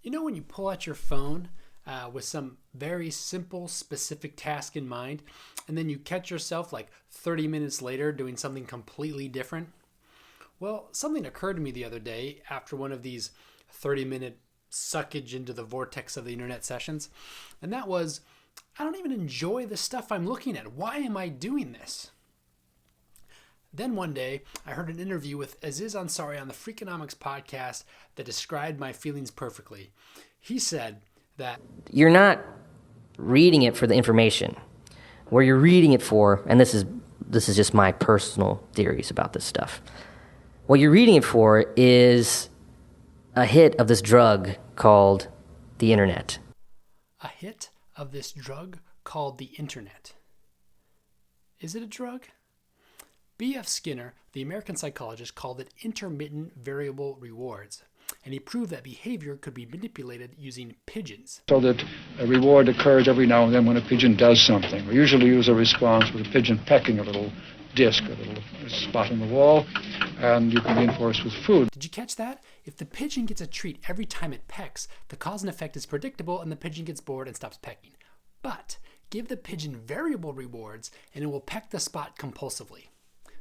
You know when you pull out your phone with some very simple, specific task in mind, and then you catch yourself like 30 minutes later doing something completely different? Well, something occurred to me the other day after one of these 30-minute suckage into the vortex of the internet sessions, and that was, I don't even enjoy the stuff I'm looking at. Why am I doing this? Then one day, I heard an interview with Aziz Ansari on the Freakonomics podcast that described my feelings perfectly. He said that you're not reading it for the information. Where you're reading it for, and this is just my personal theories about this stuff. What you're reading it for is a hit of this drug called the internet. A hit of this drug called the internet. Is it a drug? B.F. Skinner, the American psychologist, called it intermittent variable rewards, and he proved that behavior could be manipulated using pigeons. So that a reward occurs every now and then when a pigeon does something. We usually use a response with a pigeon pecking a little disc, a little spot in the wall, and you can reinforce with food. Did you catch that? If the pigeon gets a treat every time it pecks, the cause and effect is predictable and the pigeon gets bored and stops pecking. But give the pigeon variable rewards and it will peck the spot compulsively.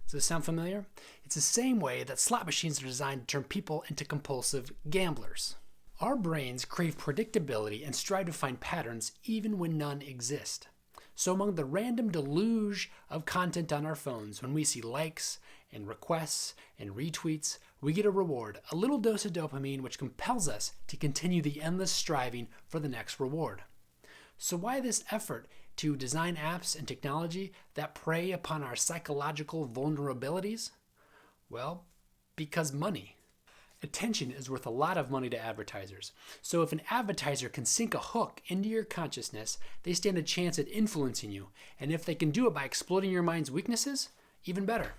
Does this sound familiar? It's the same way that slot machines are designed to turn people into compulsive gamblers. Our brains crave predictability and strive to find patterns even when none exist. So among the random deluge of content on our phones, when we see likes and requests and retweets, we get a reward, a little dose of dopamine which compels us to continue the endless striving for the next reward. So why this effort to design apps and technology that prey upon our psychological vulnerabilities? Well, because money. Attention is worth a lot of money to advertisers. So if an advertiser can sink a hook into your consciousness, they stand a chance at influencing you. And if they can do it by exploiting your mind's weaknesses, even better.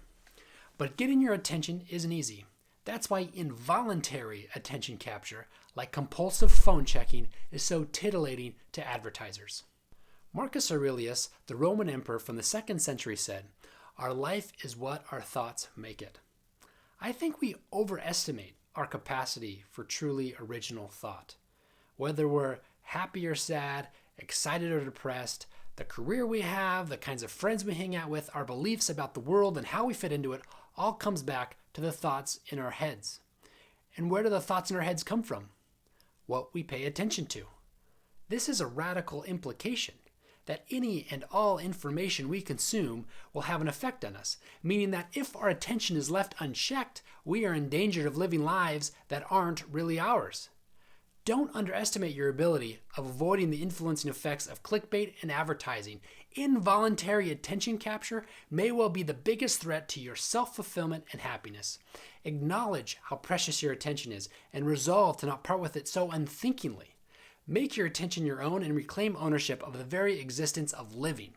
But getting your attention isn't easy. That's why involuntary attention capture, like compulsive phone checking, is so titillating to advertisers. Marcus Aurelius, the Roman emperor from the 2nd century, said, "Our life is what our thoughts make it." I think we overestimate our capacity for truly original thought. Whether we're happy or sad, excited or depressed, the career we have, the kinds of friends we hang out with, our beliefs about the world and how we fit into it, all comes back to the thoughts in our heads. And where do the thoughts in our heads come from? What we pay attention to. This is a radical implication that any and all information we consume will have an effect on us, meaning that if our attention is left unchecked, we are in danger of living lives that aren't really ours. Don't underestimate your ability of avoiding the influencing effects of clickbait and advertising. Involuntary attention capture may well be the biggest threat to your self-fulfillment and happiness. Acknowledge how precious your attention is and resolve to not part with it so unthinkingly. Make your attention your own and reclaim ownership of the very existence of living.